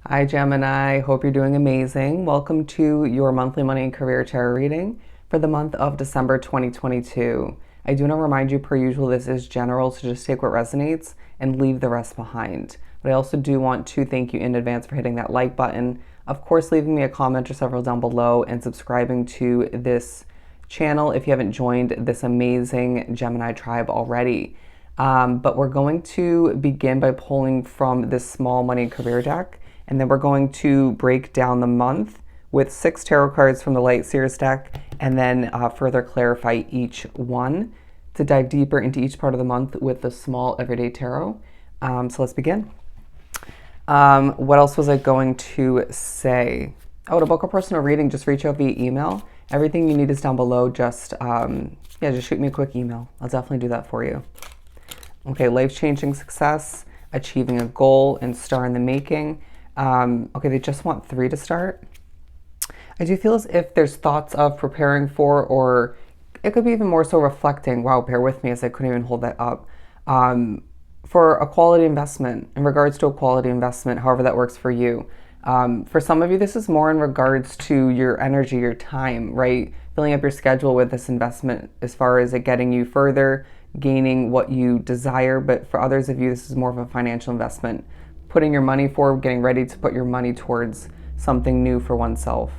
Hi, Gemini. Hope you're doing amazing. Welcome to your monthly money and career tarot reading for the month of December 2022. I do want to remind you, per usual, this is general, so just take what resonates and leave the rest behind. But I also do want to thank you in advance for hitting that like button, of course, leaving me a comment or several down below, and subscribing to this channel if you haven't joined this amazing Gemini tribe already. But we're going to begin by pulling from this small money and career deck. And then we're going to break down the month with 6 tarot cards from the Light Seers deck, and then further clarify each one to dive deeper into each part of the month with the small everyday tarot. So let's begin. What else was I going to say? Oh, to book a personal reading, just reach out via email. Everything you need is down below. Just shoot me a quick email. I'll definitely do that for you. Okay, life-changing success, achieving a goal, and star in the making. Okay, they just want 3 to start. I do feel as if there's thoughts of preparing for, or it could be even more so reflecting, wow, bear with me as I couldn't even hold that up, for a quality investment, in regards to a quality investment, however that works for you. For some of you, this is more in regards to your energy, your time, right? Filling up your schedule with this investment as far as it getting you further, gaining what you desire. But for others of you, this is more of a financial investment. Putting your money forward, getting ready to put your money towards something new for oneself.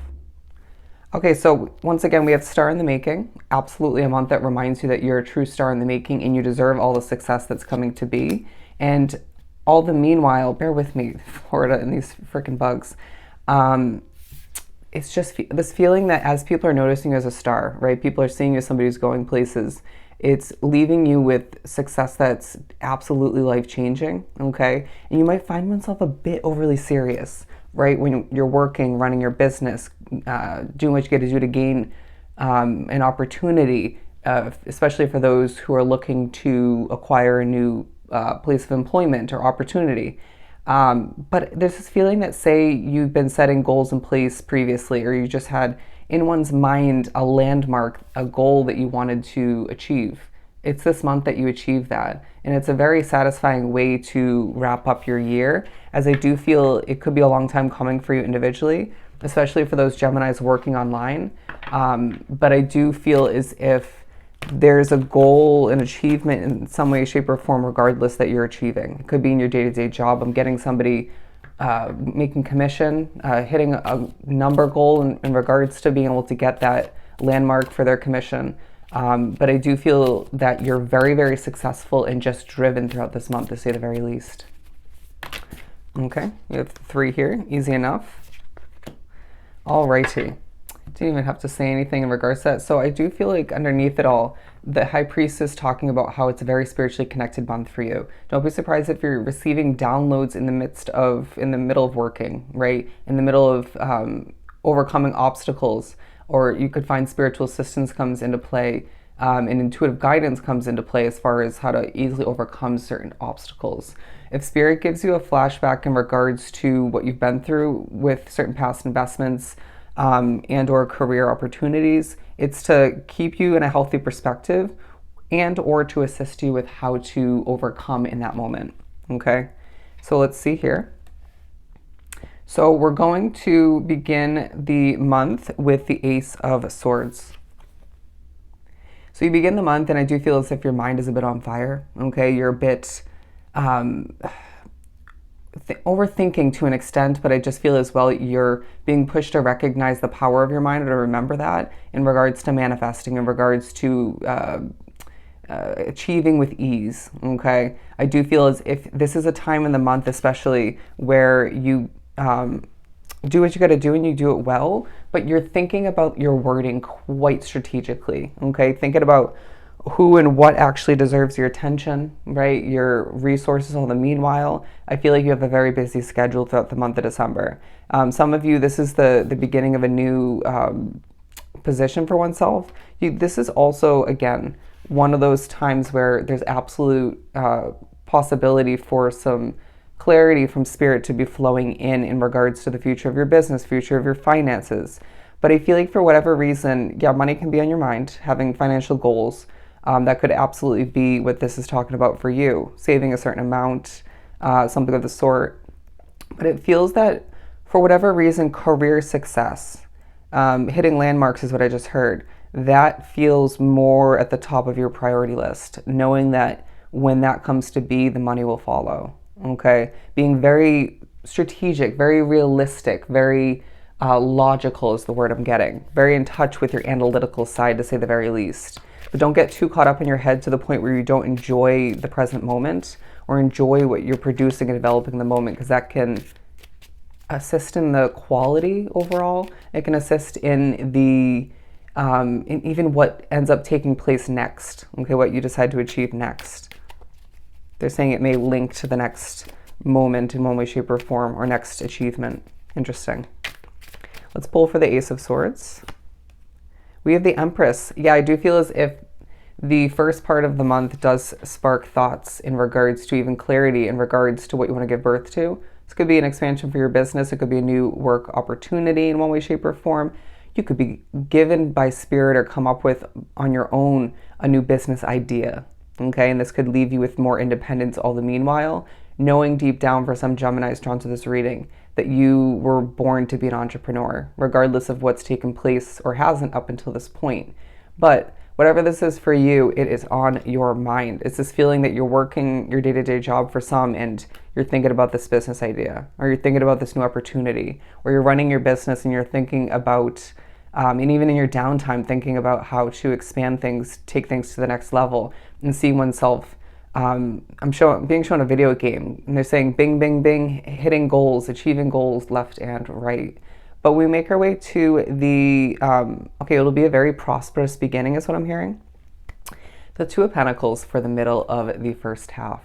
Okay, so once again, we have star in the making. Absolutely a month that reminds you that you're a true star in the making and you deserve all the success that's coming to be. And all the meanwhile, bear with me, Florida and these freaking bugs. It's just this feeling that as people are noticing you as a star, right? People are seeing you as somebody who's going places. It's leaving you with success that's absolutely life-changing, okay? And you might find oneself a bit overly serious, right? When you're working, running your business, doing what you get to do to gain an opportunity, especially for those who are looking to acquire a new place of employment or opportunity. But there's this feeling that, say you've been setting goals in place previously, or you just had in one's mind a landmark, a goal that you wanted to achieve. It's this month that you achieve that. And it's a very satisfying way to wrap up your year, as I do feel it could be a long time coming for you individually, especially for those Geminis working online. But I do feel as if there's a goal, an achievement in some way, shape, or form, regardless, that you're achieving. It could be in your day-to-day job. I'm getting somebody making commission, hitting a number goal in regards to being able to get that landmark for their commission. But I do feel that you're very, very successful and just driven throughout this month, to say the very least. Okay, we have 3 here, easy enough. Alrighty. Didn't even have to say anything in regards to that. So I do feel like underneath it all, the High Priestess is talking about how it's a very spiritually connected month for you. Don't be surprised if you're receiving downloads in the middle of working, right? In the middle of overcoming obstacles, or you could find spiritual assistance comes into play, and intuitive guidance comes into play as far as how to easily overcome certain obstacles. If Spirit gives you a flashback in regards to what you've been through with certain past investments, and or career opportunities, it's to keep you in a healthy perspective and or to assist you with how to overcome in that moment. Okay, so let's see here. So we're going to begin the month with the Ace of Swords. So you begin the month, and I do feel as if your mind is a bit on fire. Okay, you're a bit overthinking to an extent, but I just feel as well you're being pushed to recognize the power of your mind, or to remember that in regards to manifesting, in regards to achieving with ease. Okay, I do feel as if this is a time in the month especially where you do what you got to do and you do it well, but you're thinking about your wording quite strategically. Okay, thinking about who and what actually deserves your attention, right? Your resources. All the meanwhile, I feel like you have a very busy schedule throughout the month of December. Some of you, this is the beginning of a new position for oneself. This is also, again, one of those times where there's absolute possibility for some clarity from Spirit to be flowing in regards to the future of your business, future of your finances. But I feel like for whatever reason, yeah, money can be on your mind, having financial goals. That could absolutely be what this is talking about for you, saving a certain amount, something of the sort. But it feels that for whatever reason, career success, hitting landmarks is what I just heard. That feels more at the top of your priority list, knowing that when that comes to be, the money will follow. Okay? Being very strategic, very realistic, very logical is the word I'm getting. Very in touch with your analytical side, to say the very least. But don't get too caught up in your head to the point where you don't enjoy the present moment or enjoy what you're producing and developing in the moment, because that can assist in the quality overall. It can assist in the in even what ends up taking place next. Okay, what you decide to achieve next. They're saying it may link to the next moment in one way, shape, or form, or next achievement. Interesting. Let's pull for the Ace of Swords. We have the Empress. Yeah, I do feel as if the first part of the month does spark thoughts in regards to even clarity in regards to what you want to give birth to. This could be an expansion for your business. It could be a new work opportunity in one way, shape, or form. You could be given by spirit or come up with on your own a new business idea. Okay, and this could leave you with more independence all the meanwhile, knowing deep down for some Geminis drawn to this reading that you were born to be an entrepreneur, regardless of what's taken place or hasn't up until this point. But whatever this is for you, it is on your mind. It's this feeling that you're working your day-to-day job for some and you're thinking about this business idea, or you're thinking about this new opportunity, or you're running your business and you're thinking about, and even in your downtime, thinking about how to expand things, take things to the next level, and see oneself. I'm being shown a video game, and they're saying bing, bing, bing, hitting goals, achieving goals left and right. But we make our way to the, okay, it'll be a very prosperous beginning is what I'm hearing. The Two of Pentacles for the middle of the first half.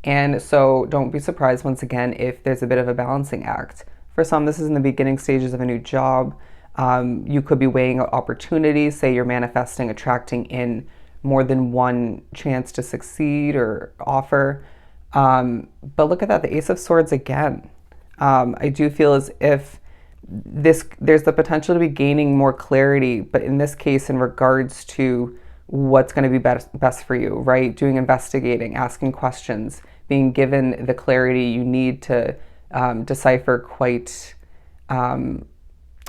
And so don't be surprised once again if there's a bit of a balancing act. For some, this is in the beginning stages of a new job. You could be weighing out opportunities, say you're manifesting, attracting in more than one chance to succeed or offer. But look at that, the Ace of Swords again. I do feel as if there's the potential to be gaining more clarity, but in this case, in regards to what's going to be best for you, right? Doing investigating, asking questions, being given the clarity you need to decipher quite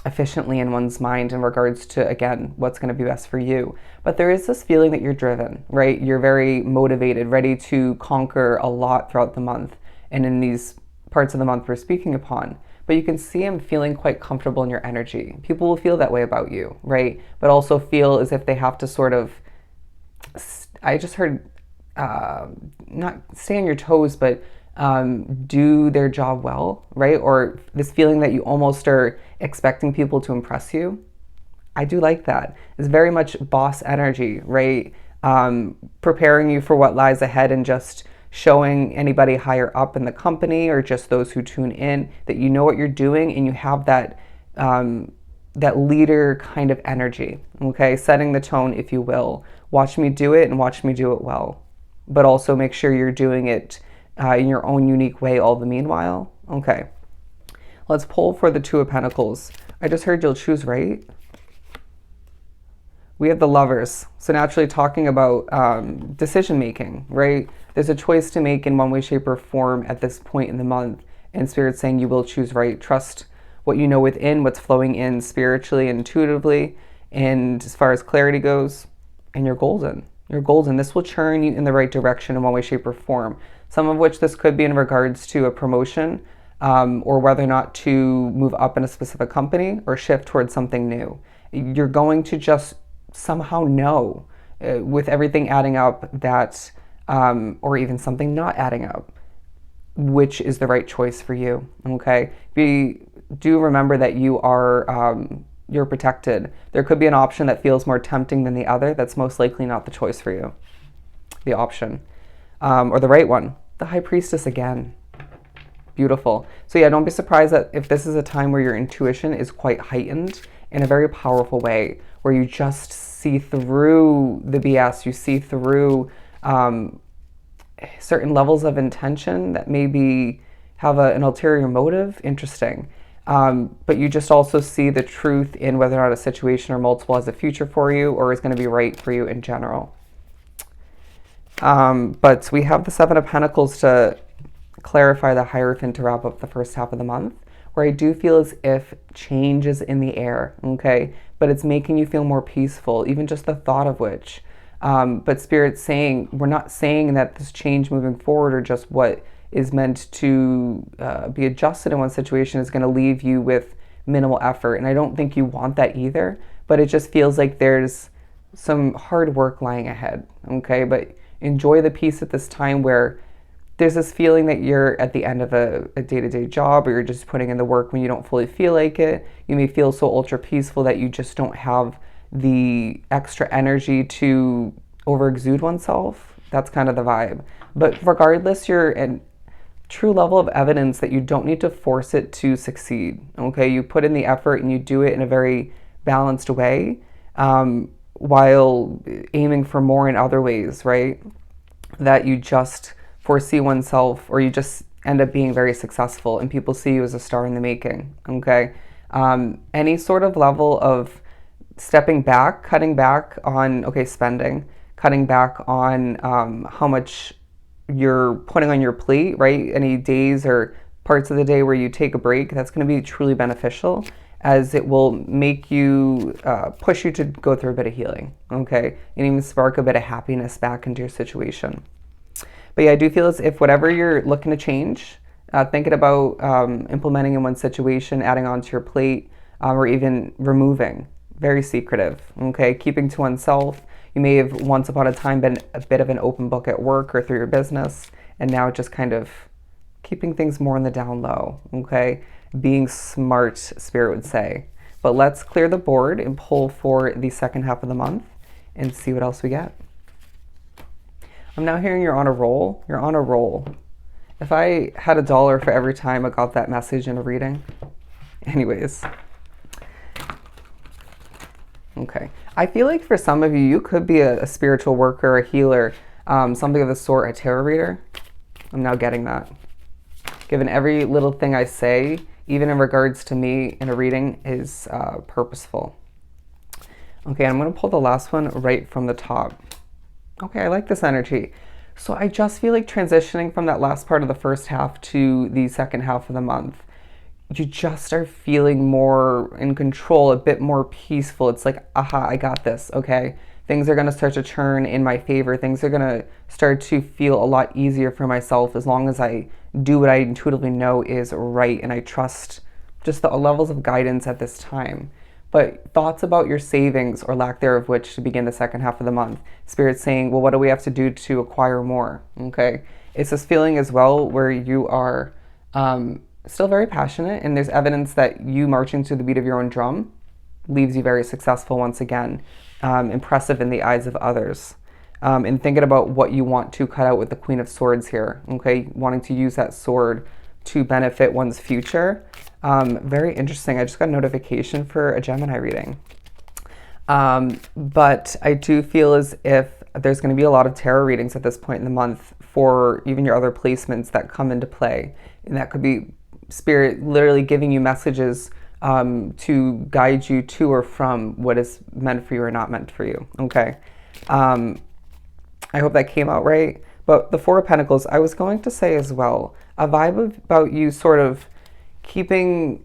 efficiently in one's mind in regards to, again, what's going to be best for you. But there is this feeling that you're driven, right? You're very motivated, ready to conquer a lot throughout the month and in these parts of the month we're speaking upon. But you can see him feeling quite comfortable in your energy. People will feel that way about you, right? But also feel as if they have to sort of, I just heard, not stay on your toes, but do their job well, right? Or this feeling that you almost are expecting people to impress you. I do like that. It's very much boss energy, right? Preparing you for what lies ahead and just showing anybody higher up in the company or just those who tune in that you know what you're doing and you have that that leader kind of energy, okay? Setting the tone, if you will. Watch me do it and watch me do it well. But also make sure you're doing it in your own unique way all the meanwhile. Okay, let's pull for the Two of Pentacles. I just heard you'll choose right. We have the Lovers. So naturally talking about decision making, right? There's a choice to make in one way, shape, or form at this point in the month. And Spirit's saying you will choose right. Trust what you know within, what's flowing in spiritually, intuitively, and as far as clarity goes, and you're golden. You're golden. This will churn you in the right direction in one way, shape, or form. Some of which this could be in regards to a promotion or whether or not to move up in a specific company or shift towards something new. You're going to just somehow know with everything adding up that, or even something not adding up, which is the right choice for you, okay? Do remember that you are, you're protected. There could be an option that feels more tempting than the other. That's most likely not the choice for you, the option, or the right one. The High Priestess again. Beautiful. So yeah, don't be surprised that if this is a time where your intuition is quite heightened in a very powerful way, where you just see through the BS, you see through certain levels of intention that maybe have an ulterior motive. Interesting. But you just also see the truth in whether or not a situation or multiple has a future for you or is going to be right for you in general. But we have the Seven of Pentacles to clarify the Hierophant to wrap up the first half of the month, where I do feel as if change is in the air, okay? But it's making you feel more peaceful, even just the thought of which. But Spirit's saying, we're not saying that this change moving forward or just what is meant to be adjusted in one situation is going to leave you with minimal effort. And I don't think you want that either, but it just feels like there's some hard work lying ahead, okay? But enjoy the peace at this time where there's this feeling that you're at the end of a day-to-day job, or you're just putting in the work when you don't fully feel like it. You may feel so ultra peaceful that you just don't have the extra energy to over exude oneself. That's kind of the vibe. But regardless, you're a true level of evidence that you don't need to force it to succeed, okay? You put in the effort and you do it in a very balanced way, while aiming for more in other ways, right? That you just foresee oneself, or you just end up being very successful and people see you as a star in the making, okay? Any sort of level of stepping back, cutting back on, okay, spending, cutting back on how much you're putting on your plate, right? Any days or parts of the day where you take a break, that's going to be truly beneficial, as it will make you, push you to go through a bit of healing, okay? And even spark a bit of happiness back into your situation. But yeah, I do feel as if whatever you're looking to change, thinking about implementing in one situation, adding onto your plate, or even removing, very secretive, okay? Keeping to oneself. You may have once upon a time been a bit of an open book at work or through your business, and now just kind of keeping things more on the down low, okay? Being smart, Spirit would say. But let's clear the board and pull for the second half of the month and see what else we get. I'm now hearing you're on a roll. You're on a roll. If I had $1 for every time I got that message in a reading. Anyways. Okay. I feel like for some of you, you could be a spiritual worker, a healer, something of the sort, a tarot reader. I'm now getting that. Given every little thing I say, even in regards to me in a reading, is purposeful. Okay, I'm going to pull the last one right from the top. Okay, I like this energy. So I just feel like transitioning from that last part of the first half to the second half of the month, you just are feeling more in control, a bit more peaceful. It's like, aha, I got this, okay? Things are going to start to turn in my favor. Things are going to start to feel a lot easier for myself as long as I do what I intuitively know is right and I trust just the levels of guidance at this time. But thoughts about your savings or lack thereof, which to begin the second half of the month, Spirit's saying, well, what do we have to do to acquire more? Okay. It's this feeling as well where you are still very passionate, and there's evidence that you marching to the beat of your own drum leaves you very successful once again, impressive in the eyes of others. And thinking about what you want to cut out with the Queen of Swords here, okay? Wanting to use that sword to benefit one's future. Very interesting. I just got a notification for a Gemini reading. But I do feel as if there's going to be a lot of tarot readings at this point in the month for even your other placements that come into play. And that could be Spirit literally giving you messages to guide you to or from what is meant for you or not meant for you. Okay. I hope that came out right. But the Four of Pentacles, I was going to say as well, a vibe about you sort of keeping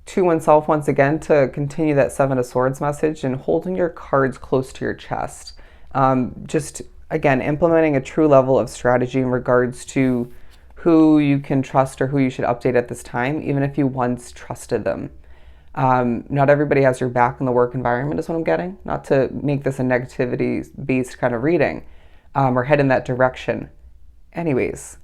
to oneself once again to continue that Seven of Swords message and holding your cards close to your chest. Just, again, implementing a true level of strategy in regards to who you can trust or who you should update at this time, even if you once trusted them. Not everybody has your back in the work environment is what I'm getting. Not to make this a negativity-based kind of reading or head in that direction. Anyways,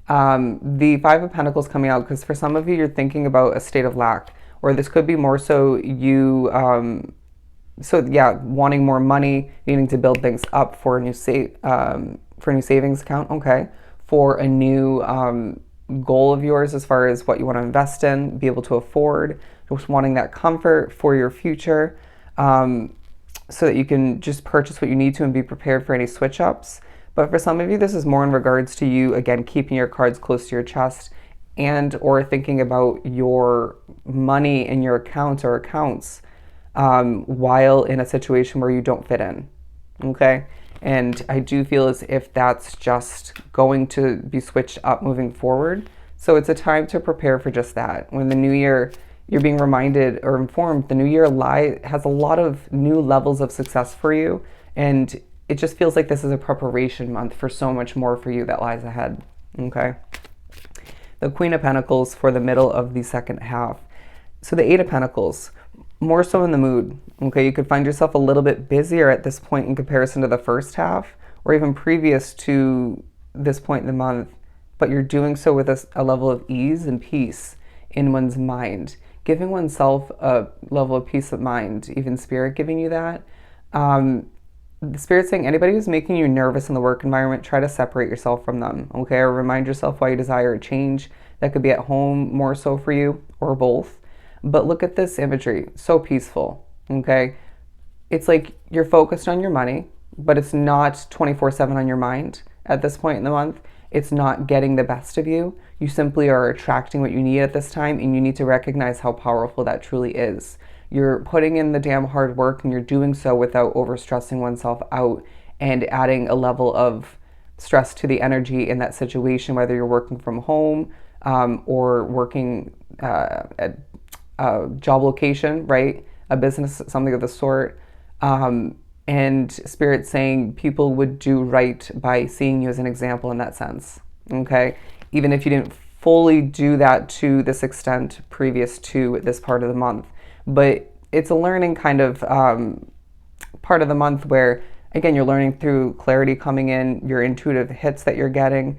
the Five of Pentacles coming out because for some of you, you're thinking about a state of lack, or this could be more so you, wanting more money, needing to build things up for a new savings account, okay, for a new goal of yours as far as what you want to invest in, be able to afford, just wanting that comfort for your future, so that you can just purchase what you need to and be prepared for any switch ups. But for some of you, this is more in regards to you, again, keeping your cards close to your chest and or thinking about your money in your account or accounts while in a situation where you don't fit in, okay? And I do feel as if that's just going to be switched up moving forward. So it's a time to prepare for just that. When the new year, you're being reminded or informed, the new year has a lot of new levels of success for you. And it just feels like this is a preparation month for so much more for you that lies ahead. Okay. The Queen of Pentacles for the middle of the second half. So the Eight of Pentacles, more so in the mood. Okay, you could find yourself a little bit busier at this point in comparison to the first half, or even previous to this point in the month, but you're doing so with a level of ease and peace in one's mind, giving oneself a level of peace of mind, even Spirit giving you that. The Spirit's saying anybody who's making you nervous in the work environment, try to separate yourself from them, okay? Or remind yourself why you desire a change. That could be at home more so for you, or both. But look at this imagery, so peaceful, okay? It's like you're focused on your money, but it's not 24/7 on your mind at this point in the month. It's not getting the best of you. You simply are attracting what you need at this time, and you need to recognize how powerful that truly is. You're putting in the damn hard work, and you're doing so without overstressing oneself out and adding a level of stress to the energy in that situation, whether you're working from home or working at a job location, right? A business, something of the sort. And Spirit saying people would do right by seeing you as an example in that sense, okay? Even if you didn't fully do that to this extent previous to this part of the month. But it's a learning kind of part of the month where, again, you're learning through clarity coming in, your intuitive hits that you're getting,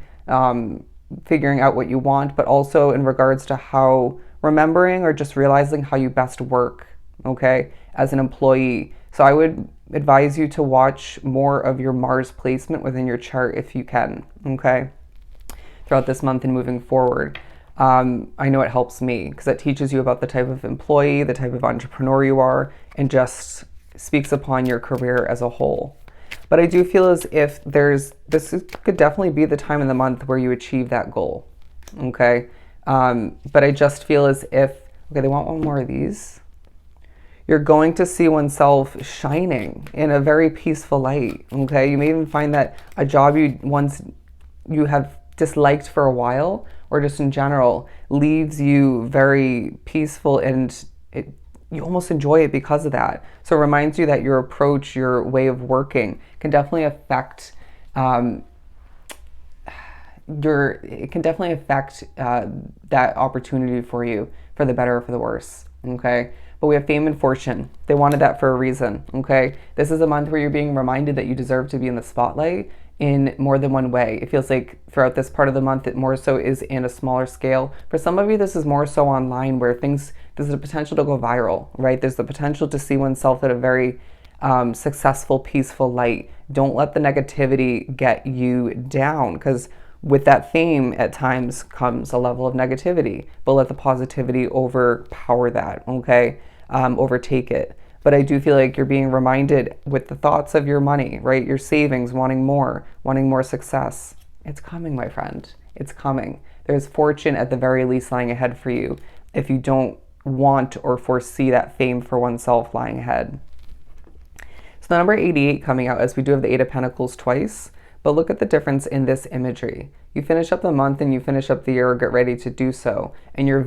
figuring out what you want, but also in regards to how remembering or just realizing how you best work, okay, as an employee. So I would advise you to watch more of your Mars placement within your chart if you can, okay, throughout this month and moving forward. I know it helps me because it teaches you about the type of employee, the type of entrepreneur you are, and just speaks upon your career as a whole. But I do feel as if this could definitely be the time in the month where you achieve that goal, okay? But I just feel as if, okay, they want one more of these. You're going to see oneself shining in a very peaceful light, okay? You may even find that a job you have disliked for a while, or just in general, leaves you very peaceful, and you almost enjoy it because of that. So it reminds you that your approach, your way of working can definitely affect that opportunity for you, for the better or for the worse, okay? But we have fame and fortune. They wanted that for a reason, okay? This is a month where you're being reminded that you deserve to be in the spotlight in more than one way. It feels like throughout this part of the month, it more so is in a smaller scale. For some of you, this is more so online where there's the potential to go viral, right? There's the potential to see oneself at a very successful, peaceful light. Don't let the negativity get you down, because with that fame at times comes a level of negativity, but let the positivity overpower that, okay? Overtake it. But I do feel like you're being reminded with the thoughts of your money, right? Your savings, wanting more success. It's coming, my friend. It's coming. There's fortune at the very least lying ahead for you if you don't want or foresee that fame for oneself lying ahead. So the number 88 coming out, as we do have the Eight of Pentacles twice, but look at the difference in this imagery. You finish up the month and you finish up the year, or get ready to do so, and you're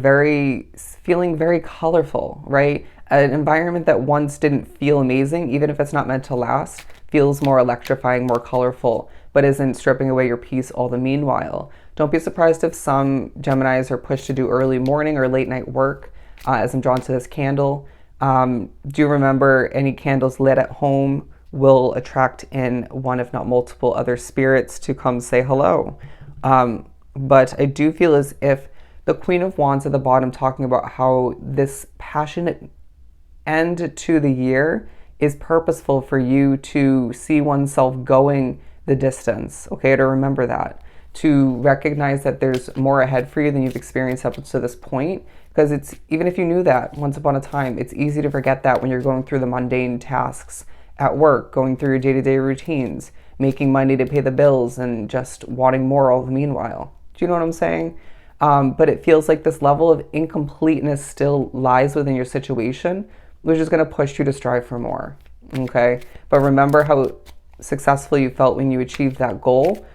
feeling very colorful, right? An environment that once didn't feel amazing, even if it's not meant to last, feels more electrifying, more colorful, but isn't stripping away your peace all the meanwhile. Don't be surprised if some Geminis are pushed to do early morning or late night work, as I'm drawn to this candle. Do remember any candles lit at home will attract in one, if not multiple, other spirits to come say hello. But I do feel as if the Queen of Wands at the bottom, talking about how this passionate end to the year is purposeful for you to see oneself going the distance, okay? To remember that, to recognize that there's more ahead for you than you've experienced up to this point, because it's, even if you knew that once upon a time, it's easy to forget that when you're going through the mundane tasks at work, going through your day-to-day routines, making money to pay the bills, and just wanting more all the meanwhile. Do you know what I'm saying? But it feels like this level of incompleteness still lies within your situation, which is going to push you to strive for more, okay? But remember how successful you felt when you achieved that goal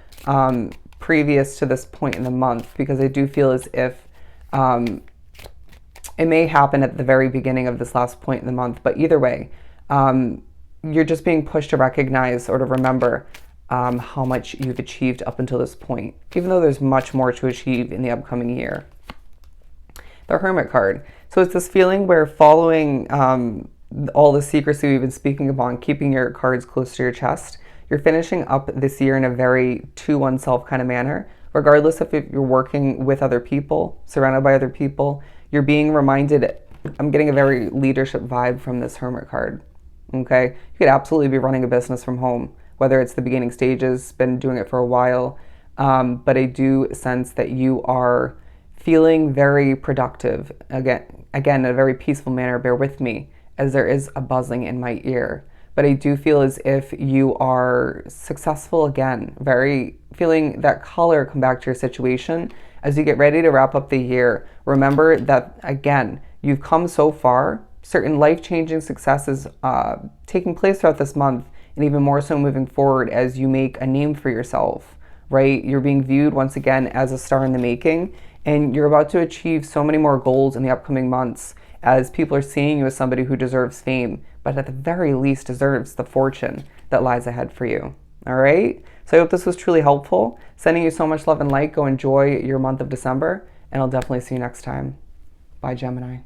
previous to this point in the month, because I do feel as if it may happen at the very beginning of this last point in the month, but either way, you're just being pushed to recognize or to remember how much you've achieved up until this point, even though there's much more to achieve in the upcoming year. The Hermit card. So it's this feeling where following all the secrecy we've been speaking about, keeping your cards close to your chest, you're finishing up this year in a very to oneself kind of manner. Regardless if you're working with other people, surrounded by other people, you're being reminded. I'm getting a very leadership vibe from this Hermit card. Okay, you could absolutely be running a business from home, whether it's the beginning stages, been doing it for a while, but I do sense that you are feeling very productive. Again, in a very peaceful manner. Bear with me, as there is a buzzing in my ear. But I do feel as if you are successful again, very feeling that color come back to your situation as you get ready to wrap up the year. Remember that, again, you've come so far. Certain life-changing successes taking place throughout this month, and even more so moving forward as you make a name for yourself, right? You're being viewed once again as a star in the making, and you're about to achieve so many more goals in the upcoming months as people are seeing you as somebody who deserves fame, but at the very least deserves the fortune that lies ahead for you. All right? So I hope this was truly helpful. Sending you so much love and light. Go enjoy your month of December, and I'll definitely see you next time. Bye, Gemini.